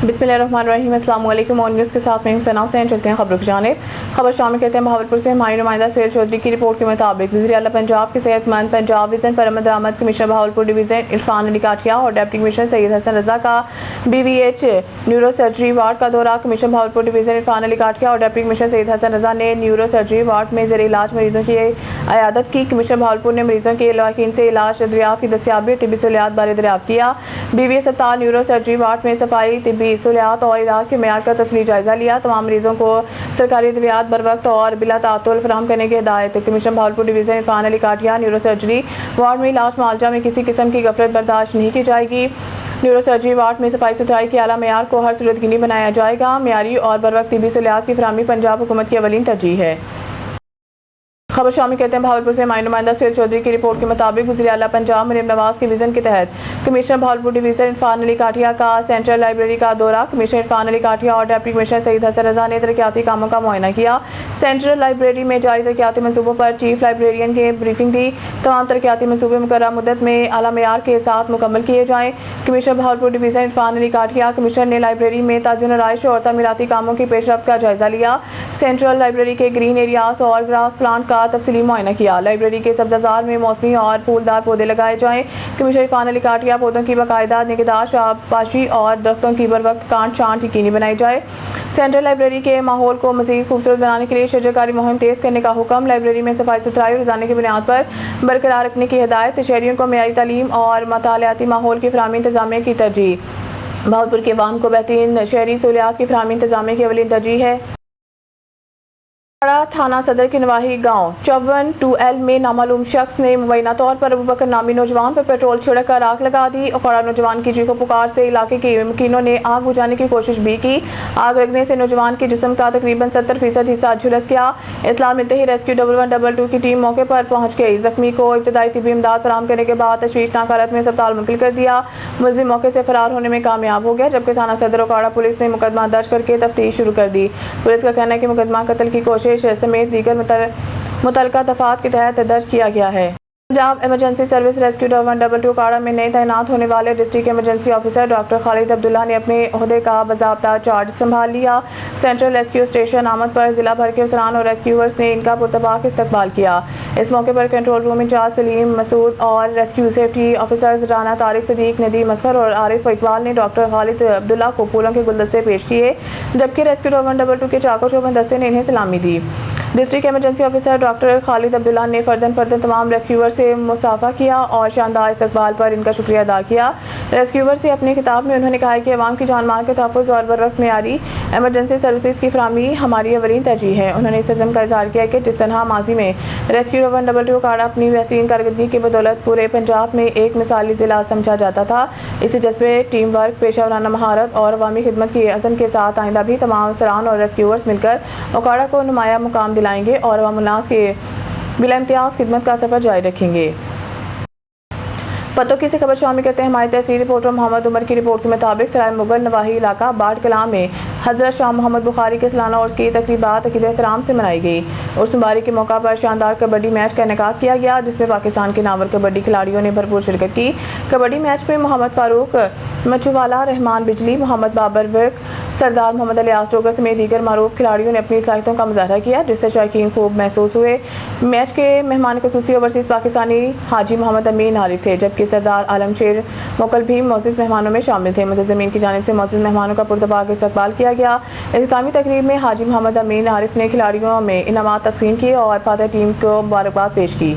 बिस्मिल्लाहिर्रहमानिर्रहीम। अस्सलाम वालेकुम। ऑन न्यूज़ के साथ मैं हूं सना हुसैन। चलते हैं खबरों की जानिब। खबर शामिल करते हैं भावलपुर से। हमारी नुमाइंदा सुहेल चौधरी की रिपोर्ट के मुताबिक वज़ीर आला पंजाब के सेहतमंद पंजाब विजन पर अहमद रामद, कमिश्नर भावलपुर डिवीज़न इरफान अली काठिया और डिप्टी कमिश्नर सैयद हसन रजा का BVH न्यूरो सर्जरी वार्ड का दौरा। कमिश्नर भावलपुर डिवीज़न इरफान अली काठिया और डिप्टी कमिश्नर सैयद हसन रजा ने न्यूरो सर्जरी वार्ड में ज़ेरे इलाज मरीजों की अयादत की। कमिश्नर भावलपुर ने मरीजों के लवाकिन से इलाज, अद्वियात की दस्तियाबी, तिब्बी सहूलियात बारे दरियाफ्त किया। BVH अस्पताल न्यूरो सर्जरी वार्ड में सफाई, तिब्बी सहूलियात और इलाज के मेयार का तफसीली जायजा लिया। तमाम मरीजों को सरकारी अद्वियात बर वक्त और बिला तातुल फराहम करने की हिदायत। कमिश्नर भावलपुर डिवीज़न इरफान अली काठिया, न्यूरो सर्जरी वार्ड में इलाज मुआवजा में किसी किस्म की गफलत बर्दाश्त नहीं की जाएगी। न्यूरो सर्जरी वार्ड में सफाई सुथराई के आला मेयार को हर सूरत गिनी बनाया जाएगा। मेयारी और बर वक्त तिब्बी सहूलियात की फराहमी पंजाब हुकूमत की अवलीन तरजीह है। खबर शामिल करते हैं भावलपुर से। हमारी नुमाइंदा सुहेल चौधरी की रिपोर्ट के मुताबिक वज़ीर आला पंजाब मरीम नवाज के विजन के तहत कमिश्नर भावलपुर डिवीज़न इरफान अली काठिया का सेंट्रल लाइब्रेरी का दौरा। कमिश्नर इरफान अली काठिया और डिप्टी कमिश्नर सैयद हसन रजा ने तरक्याती कामों का मुआयना किया। सेंट्रल लाइब्रेरी में जारी तरक्याती मनसूबों पर चीफ लाइब्रेरियन की ब्रीफिंग दी। तमाम तरक्याती मनसूबे मुकर्रर मुद्दत में आला मेयार के साथ मुकम्मल किए जाएँ। कमिश्नर भावलपुर डिवीज़न इरफान अली काठिया कमिश्नर ने लाइब्रेरी में ताज़ीन आराइश और तमीराती कामों की पेशरफ्त का जायजा लिया। सेंट्रल लाइब्रेरी के ग्रीन एरियाज और ग्रास प्लांट का तफसीली मुआयना किया। लाइब्रेरी के सब्जाजार में मौसमी और फूलदार पौधे लगाए जाएं। कमिश्नर इरफान अली काठिया पौधों की बाकायदा निगहदाश्त, आबपाशी और दरख्तों की बर वक्त काट छांट यकीनी बनाई जाए। सेंट्रल लाइब्रेरी के माहौल को मज़ीद खूबसूरत बनाने के लिए शजरकारी मुहिम तेज़ करने का हुक्म। लाइब्रेरी में सफाई सुथराई रोजाना की बुनियाद पर बरकरार रखने की हिदायत। शहरियों को मेयारी तालीम और मतालियाती माहौल की फराहमी इंतजामिया की तरजीह। भावलपुर के अवाम को बेहतरीन शहरी सहूलियात की फराहमी इंतजामिया की अवलीन तरजीह है। थाना सदर के नवाही गांव 54-2L में नामालूम शख्स ने मुबैना तौर पर अबू बकर नामी नौजवान पर पेट्रोल छिड़क कर आग लगा दी। औकाड़ा नौजवान की चीखों पुकार से इलाके के मुकीनों ने आग बुझाने की कोशिश भी की। आग लगने से नौजवान के जिस्म का तकरीबन 70% हिस्सा झुलस गया। इत्तला मिलते ही रेस्क्यू 1112 की टीम मौके पर पहुंच गई। जख्मी को इब्तदाई तिब्बी इमदाद फराहम करने के बाद तशवीशनाक हालत में अस्पताल मुंतकिल कर दिया। मुलजिम मौके से फरार होने में कामयाब हो गया, जबकि थाना सदर औकाड़ा पुलिस ने मुकदमा दर्ज करके तफ्तीश शुरू कर दी। पुलिस का कहना है कि मुकदमा कत्ल की कोशिश समेत दीगर मुतलका दफात के तहत दर्ज किया गया है। पंजाब इमरजेंसी सर्विस रेस्क्यू 1122 औकाड़ा में नए तैनात होने वाले district emergency officer doctor Khalid Abdullah ने अपने ओहदे का बाज़ाब्ता चार्ज संभाल लिया। सेंट्रल रेस्क्यू स्टेशन आमद पर जिला भर के अफसरान और रेस्क्यूअर्स ने इनका पुरतबाक इस्तकबाल किया। इस मौके पर control room incharge Salim Masood और rescue safety officers Rana Tariq, Sadiq, Nadeem Asghar और आरिफ इकबाल ने डॉक्टर खालिद अब्दुल्ला को फूलों के गुलदस्ते पेश किए, जबकि रेस्क्यू 1122 के चाको चौबंद दस्ते ने इन्हें सलामी दी। District emergency officer doctor Khalid Abdullah ने फर्दन तमाम रेस्क्यूअर से मुसाफा किया और शानदार इस्तकबाल पर इनका शुक्रिया अदा किया। रेस्क्यूअर से अपने खिताब में उन्होंने कहा कि अवाम की जान माल के तहफ़्फ़ुज़ और बर वक्त मेयारी इमरजेंसी सर्विसेज की फराहमी हमारी अवलीन तरजीह है। उन्होंने इस अज़्म का इज़हार किया कि जिस तरह माजी में रेस्क्यू 1122 औकाड़ा अपनी बेहतरीन कारकर्दगी की बदौलत पूरे पंजाब में एक मिसाली ज़िला समझा जाता था, इसी जज्बे, टीम वर्क, पेशा वराना महारत और अवामी खिदमत की अज़्म के साथ आइंदा भी तमाम अफसरान और रेस्क्यूअर्स मिलकर औकाड़ा को नुमाया मुकाम दिलाएंगे और अवाम उन्नास के बिला इम्तियाज़ खिदमत का सफ़र जारी रखेंगे। पतोकी से खबर शामिल करते हैं। हमारे तहसील रिपोर्टर मोहम्मद उमर की रिपोर्ट के मुताबिक सराय मुगल नवाही इलाका बाढ़ कलाम में हज़रत शाह मोहम्मद बुखारी के सालाना उर्स की तकरीबात अक़ीदत एहतराम से मनाई गई। उर्स मुबारक के मौका पर शानदार कबड्डी मैच का इनेकाद किया गया, जिसमें पाकिस्तान के नामवर कबड्डी खिलाड़ियों ने भरपूर शिरकत की। कबड्डी मैच में मोहम्मद फारूक मचूवाला, रहमान बिजली, मोहम्मद बाबर वर्क, सरदार मोहम्मद अली आस्टोगर समेत दीगर मारूफ खिलाड़ियों ने अपनी सलाहियतों का मुजाहरा किया, जिससे शायकीन खूब महसूस हुए। मैच के मेहमान खसूसी ओवरसीज़ पाकिस्तानी हाजी मोहम्मद अमीन आरिफ थे, जबकि सरदार आलम शेर मोकल भी मौजूद मेहमानों में शामिल थे। मुंतज़िमीन की जानिब से मौजूद मेहमानों का पुरतबाक इस्तकबाल किया गया। इख्तितामी तकरीब में हाजी मोहम्मद अमीन आरिफ ने खिलाड़ियों में इनामात तकसीम किए और फातह टीम को मुबारकबाद पेश की।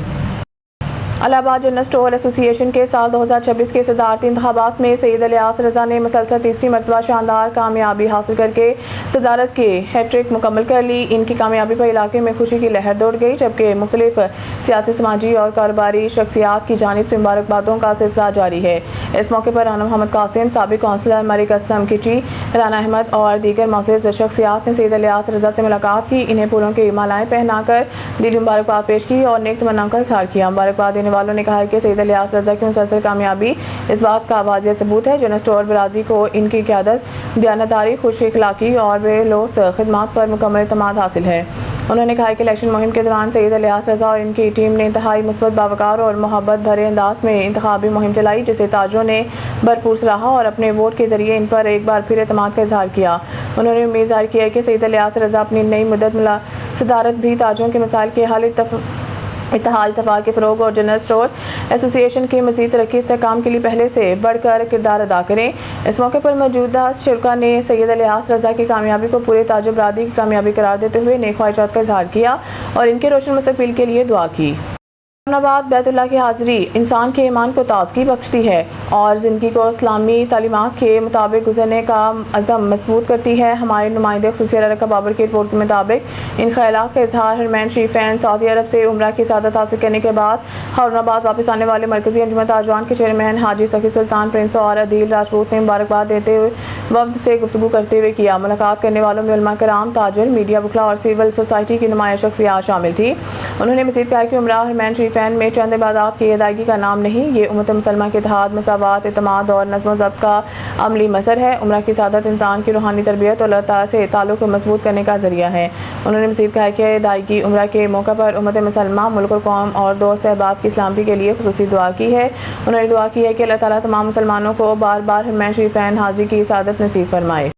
इलाहाबाद जनरल स्टोर एसोसिएशन के साल 2026 के सदारती इंतखाबात में सैयद इलियास रजा ने मुसलसल तीसरी मरतबा शानदार कामयाबी हासिल करके सदारत के हैट्रिक मुकम्मल कर ली। इनकी कामयाबी पर इलाके में खुशी की लहर दौड़ गई, जबकि मुख्तलिफ सियासी, समाजी और कारोबारी शख्सियात की जानिब से मुबारकबादों का सिलसिला जारी है। इस मौके पर राना मोहम्मद कासिम, साबिक कौंसलर मलिक असलम किची, राना अहमद और दीगर मौसूस शख्सियात ने सैयद इलियास रजा से मुलाकात की, इन्हें फूलों की मालाएं पहनाकर दिली मुबारकबाद पेश की और नेक तमन्नाओं का इज़हार किया। मुबारकबाद वालों ने कहा कि सैयद इलियास रजा की मुसलसल कामयाबी इस बात का वाज़ेह सबूत है। जनरल स्टोर बरादरी को इनकी क़यादत, दयानतदारी, खुश अखलाकी और बेलौस खिदमात पर मुकम्मल एतमाद हासिल है। उन्होंने कहा कि इलेक्शन मुहिम के दौरान सैयद इलियास रज़ा और इनकी टीम ने इंतहाई मुस्बत, बावकार और मोहब्बत भरे अंदाज में इंतखाबी मुहिम चलाई, जिसे ताजरों ने भरपूर सराहा और अपने वोट के जरिए इन पर एक बार फिर एतमाद का इजहार किया। उन्होंने उम्मीद जाहिर की है कि सैयद इलियास रज़ा अपनी नई मुद्दत सदारत भी ताजरों के मसाइल के हल, इत्तेहाद, इत्तफाक के फ़रोग़ और जनरल स्टोर एसोसिएशन की मज़ीद तरक्की इस्तेहकाम के लिए पहले से बढ़कर किरदार अदा करें। इस मौके पर मौजूदा शुरा ने सैयद इलियास रज़ा की कामयाबी को पूरे ताजर बरादरी की कामयाबी करार देते हुए नेक ख्वाहिशात का इजहार किया और इनके रोशन मुस्तक़बिल के लिए दुआ की। रमज़ान बैतुल्लाह की हाज़िरी इंसान के ईमान को ताज़गी बख्शती है और ज़िंदगी को इस्लामी तालीमात के मुताबिक गुजरने का अज़म मजबूत करती है। हमारे नुमाइंदे ख़ुसूसी रका बाबर की रिपोर्ट के मुताबिक इन ख्यालात का इजहार हरमैन शरीफैन सऊदी अरब से उम्रा की सादत हासिल करने के बाद हौरनाबाद वापस आने वाले मरकज़ी अंजुमन ताजवान के चेयरमैन हाजी सखी सुल्तान प्रिंस और अदील राजपूत ने मुबारकबाद देते हुए वफ्द से गुफ्तगू करते हुए किया। मुलाकात करने वालों में उलमा कराम, ताजर, मीडिया बुखला और सिविल सोसाइटी की नुमाया शख्सियात शामिल थी। उन्होंने मज़ीद कहा कि उम्रा हरमैन शरीफैन में चंद इबादत की अदायगी का नाम नहीं, ये उम्मत मुसलमान के इत्तेहाद, मसावत, इत्तेमाद और नज़्म ज़ब्त का अमली मसर है। उम्रा की सादत इंसान की रूहानी तरबियत और अल्लाह ताला से ताल्लुक़ को मजबूत करने का ज़रिया है। उन्होंने मज़ीद कहा कि अदायगी उम्रा के मौका पर उम्मत मुसलमान, मुल्क और कौम और दोस्त अहबाब की सलामती के लिए खुसूसी दुआ की है। उन्होंने दुआ की है कि अल्लाह ताला तमाम मुसलमानों को बार बार हरमैन शरीफैन हाज़िरी की सादत नसीब फरमाए।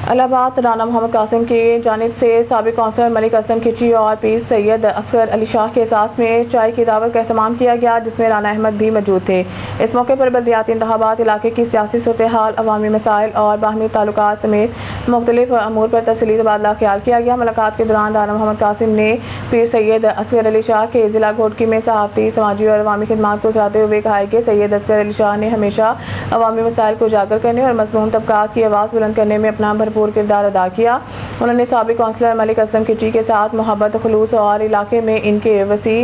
इलाहाबाद राना मोहम्मद कासिम की जानिब से साबिक कौंसलर मलिक असलम खिची और पीर सैयद असगर अली शाह के एहसास में चाय की दावत का एहतमाम किया गया, जिसमें राना अहमद भी मौजूद थे। इस मौके पर बल्दियाती इंतखाबात, इलाके की सियासी सूरत हाल, अवामी मसाइल और बाहमी ताल्लुकात समेत मुख्तलिफ अमूर पर तफसीली तबादला ख्याल किया गया। मुलाकात के दौरान राना मोहम्मद कासिम ने पीर सैयद असगर अली शाह के ज़िला घोटकी में सहाफ़ती, समाजी और अवामी खिदमात को सराहते हुए कहा कि सैयद असगर अली शाह ने हमेशा अवामी मसाइल को उजागर करने और मज़लूम तबकात की आवाज़ बुलंद करने में अपना भरपूर किरदार अदा किया। उन्होंने साबिक कौंसलर मलिक असलम खिची के साथ मोहब्बत, खुलूस और इलाके में इनके वसी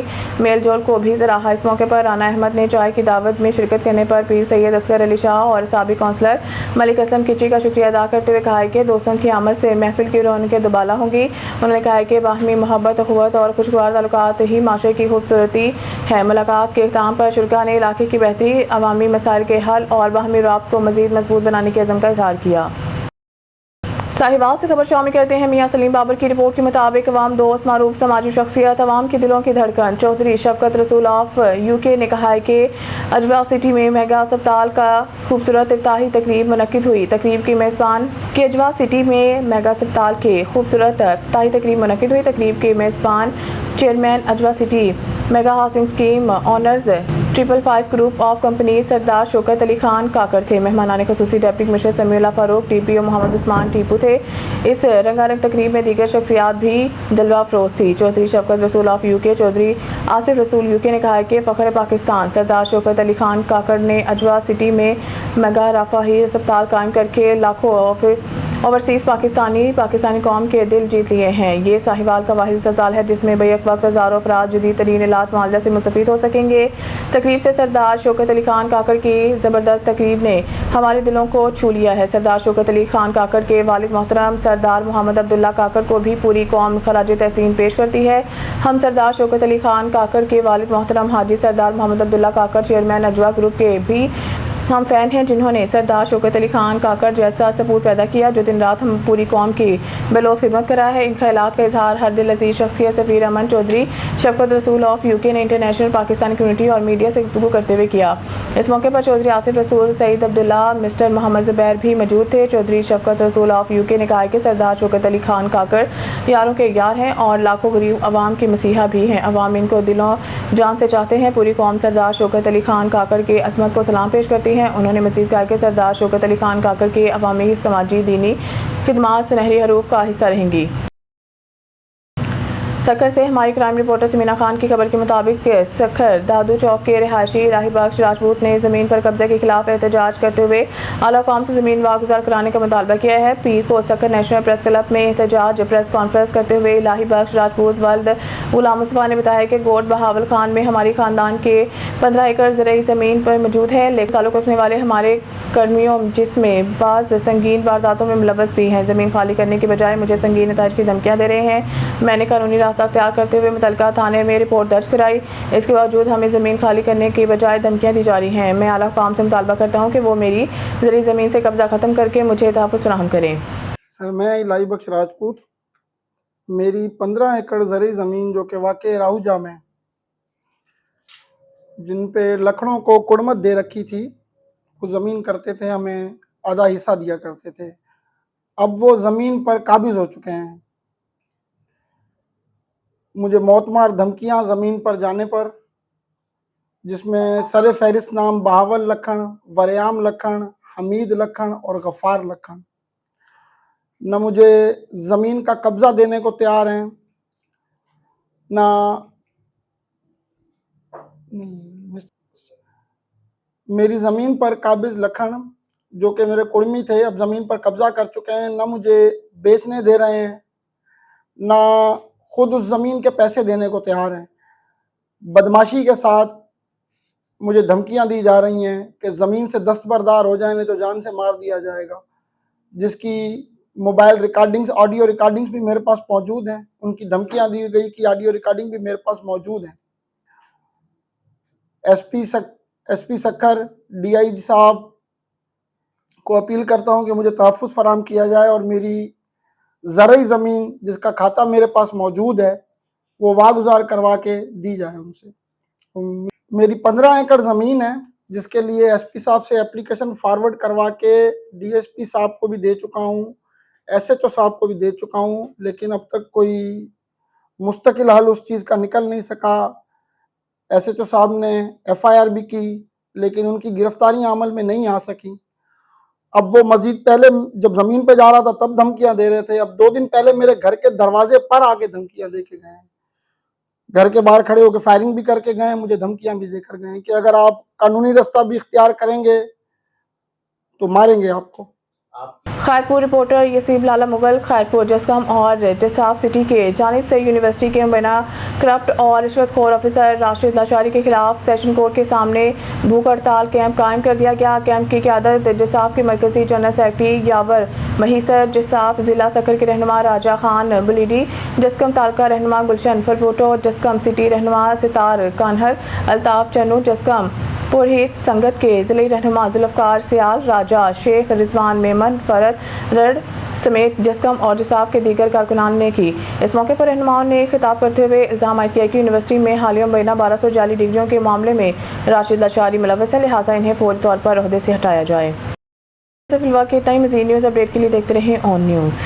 मेल जोल को भी सराहा। इस मौके पर राना अहमद ने चाय की दावत में शिरकत करने पर पीर सैयद असगर अली शाह और साबिक कौंसलर मलिक असलम खिची का शुक्रिया अदा करते हुए कहा कि दोस्तों की आमद से महफिल की रौनकें दुबाला होंगी। उन्होंने कहा कि बाहमी मोहब्बत, अखुवत और खुशगवार ताल्लुकात ही माशरे की खूबसूरती है। मुलाकात के इख्तिताम पर शुरा ने इलाके की बेहतरी, अवामी मसाइल के हल और बाहमी राब्त को मज़ीद मजबूत बनाने के अज़म का इज़हार किया। साहिवाल से खबर शामिल करते हैं। मियां सलीम बाबर की रिपोर्ट के मुताबिक अवाम दोस्त, मारूफ समाजी शख्सियत, अवाम के दिलों की धड़कन चौधरी शफकत रसूल ऑफ यूके ने कहा है कि अजवा सिटी में मेगा अस्पताल का खूबसूरत इफ्ताही तकरीब मुनक्किद हुई। तकरीब की मेज़बान के अजवा सिटी में मेगा अस्पताल के खूबसूरत इफ्ताही तकरीब मुनक्किद हुई। तकरीब के मेज़बान chairman Ajwa city mega housing scheme owners 555 group of company Sardar Shaukat Ali Khan Kakar थे। मेहमानाने खुसूसी deputy commissioner Samiullah Farooq, TPO Muhammad Usman Tipu थे। इस रंगारंग तकरीब में दीगर शख्सियात भी जलवा अफरोज थी। चौधरी शफकत रसूल ऑफ यूके चौधरी आसिफ रसूल यूके ने कहा कि फ़ख्र पाकिस्तान सरदार शौकत अली खान काकर ने अजवा सिटी में मेगा रफ़ाही अस्पताल कायम करके लाखों ओवरसीज़ पाकिस्तानी कौम के दिल जीत लिए हैं। ये साहिवाल का वाहिद अस्पताल है जिसमें बैक वक्त हज़ारों अफराद जदीद तरीन इलाज मुआवजा से मुस्तफ़ीद हो सकेंगे। तकरीब से सरदार शौकत अली खान काकर की ज़बरदस्त तकरीब ने हमारे दिलों को छू लिया है। सरदार शौकत अली खान काकर के वालिद मोहतरम सरदार मोहम्मद अब्दुल्ला काकर को भी पूरी कौम खराज तहसीन पेश करती है। हम सरदार शौकत अली खान काकर के वालिद मोहतरम हाजी सरदार मोहम्मद अब्दुल्ला काकर चेयरमैन अजवा ग्रुप के भी हम फ़ैन हैं, जिन्होंने सरदार शौकत अली खान काकर जैसा सबूत पैदा किया जो दिन रात हम पूरी कौम की बेलोस खिदमत करा है। इन ख्यालात का इजहार हर दिल अजीज शख्सियत सफ़ीर अमन चौधरी शफकत रसूल ऑफ यूके ने इंटरनेशनल पाकिस्तानी कम्युनिटी और मीडिया से गुफ्तगू करते हुए किया। इस मौके पर चौधरी आसिफ रसूल, सईद अब्दुल्ला, मिस्टर मोहम्मद ज़ुबैर भी मौजूद थे। चौधरी शफकत रसूल ऑफ यूके ने कहा कि सरदार शौकत अली खान काकर यारों के यार हैं और लाखों गरीब अवाम के मसीहा भी हैं। अवाम इनको दिलों जान से चाहते हैं। पूरी कौम सरदार शौकत अली खान काकर के असमत को सलाम पेश करती है। उन्होंने मज़ीद कहा कि सरदार शौकत अली खान काकर के अवामी, समाजी, दीनी खिदमात सुनहरी हरूफ का हिस्सा रहेंगी। सखर से हमारी क्राइम रिपोर्टर समीना खान की खबर के मुताबिक सखर दादू चौक के रिहायशी राही बख्श राजपूत ने ज़मीन पर कब्जे के खिलाफ एहतजाज करते हुए आला कौम से ज़मीन वागुजार कराने का मुतालबा किया है। पीर को सखर नेशनल प्रेस क्लब में एहतजाज प्रेस कॉन्फ्रेंस करते हुए इलाही बख्श राजपूत वल्द गुलाम मुस्तफा ने बताया कि गोट बहावल खान में हमारी खानदान के 15 एकड़ ज़रूरी ज़मीन पर मौजूद है, लेकिन ताल्लुक़ रखने वाले हमारे कर्मियों जिसमें बाज़ संगीन वारदातों में मुलव्वस भी हैं, ज़मीन खाली करने के बजाय मुझे संगीन नताइज की धमकियाँ दे रहे हैं। मैंने कानूनी रास्ता अख्तियार करते हुए मुतलका थाने में रिपोर्ट दर्ज कराई। इसके बावजूद हमें ज़मीन खाली करने के बजाय धमकियाँ दी जा रही हैं। मैं आला कौम से मुतालबा करता हूँ कि वो मेरी ज़रूरी ज़मीन से कब्ज़ा ख़त्म करके मुझे तहफ़्फ़ुज़ फराहम करें। सर मैं इलाही बख्श राजपूत मेरी 15 एकड़ ज़रूरी ज़मीन जो कि वाक़ई राहुजा में, जिन पे लखनऊ को कुड़मत दे रखी थी, वो ज़मीन करते थे, हमें आधा हिस्सा दिया करते थे। अब वो ज़मीन पर काबिज़ हो चुके हैं। मुझे मौतमार धमकियां ज़मीन पर जाने पर, जिसमें सरे फहरिस्त नाम बहावल लखन, वरयाम लखन, हमीद लखन और गफ़ार लखन, न मुझे ज़मीन का कब्ज़ा देने को तैयार हैं, ना मेरी ज़मीन पर काबिज़ लखन जो कि मेरे कुर्मी थे, अब ज़मीन पर कब्ज़ा कर चुके हैं, न मुझे बेचने दे रहे हैं, ना खुद उस ज़मीन के पैसे देने को तैयार हैं। बदमाशी के साथ मुझे धमकियां दी जा रही हैं कि ज़मीन से दस्तबरदार हो जाए, नहीं तो जान से मार दिया जाएगा, जिसकी मोबाइल रिकॉर्डिंग्स, ऑडियो रिकॉर्डिंग्स भी मेरे पास मौजूद हैं। उनकी धमकियां दी गई कि ऑडियो रिकॉर्डिंग भी मेरे पास मौजूद है। एसपी सक्खर, डीआईजी साहब को अपील करता हूं कि मुझे तहफ़्फ़ुज़ फराहम किया जाए और मेरी ज़रूरी ज़मीन जिसका खाता मेरे पास मौजूद है, वो वागुज़ार करवा के दी जाए उनसे। मेरी 15 एकड़ ज़मीन है, जिसके लिए एसपी साहब से एप्लीकेशन फॉरवर्ड करवा के डीएसपी साहब को भी दे चुका हूँ, एसएचओ साहब को भी दे चुका हूँ, लेकिन अब तक कोई मुस्तकिल हल उस चीज़ का निकल नहीं सका। एसएचओ साहब ने एफआईआर भी की, लेकिन उनकी गिरफ्तारियां अमल में नहीं आ सकी। अब वो मजीद पहले जब ज़मीन पे जा रहा था तब धमकियां दे रहे थे, अब 2 दिन पहले मेरे घर के दरवाजे पर आके धमकियां दे के गए हैं। घर के बाहर खड़े होकर फायरिंग भी करके गए, मुझे धमकियां भी देकर गए कि अगर आप कानूनी रास्ता भी इख्तियार करेंगे तो मारेंगे आपको। खैरपुर रिपोर्टर यसीब लाला मुगल खैरपुर, जसकम और जसाफ सिटी के जानिब से यूनिवर्सिटी के मुबैना करप्ट और रिश्वतखोर ऑफिसर राशिद लाचारी के खिलाफ सेशन कोर्ट के सामने भूख हड़ताल कैंप कायम कर दिया गया। कैंप की क़यादत जसाफ के मरकजी जनरल सेक्रेटरी यावर महीसर, जसाफ ज़िला सकर के रहनुमा राजा खान बुलीडी, जसकम तालका रहनुमा गुलशन फलपोटो, जसकम सिटी रहनुमा सितार कान्हर, अल्ताफ़ चन्नू, जसकम पुरहित संगत के ज़िले रहनुमा जुल्फ़कार सियाल, राजा शेख, रिजवान मेमन, फरद रड समेत जसकम और जसाफ के दीगर कारकुनान ने की। इस मौके पर रहनुमाओं ने खिताब करते हुए इल्ज़ाम किया कि यूनिवर्सिटी में हालिया मुबैना 1200 जाली डिग्रियों के मामले में राशिद लाचारी मुलव्वस है, लिहाजा इन्हें फौरी तौर पर ओहदे से हटाया जाए। सिर्फ वाक़ई मज़ीद न्यूज़ अपडेट के लिए देखते रहें ऑन न्यूज़।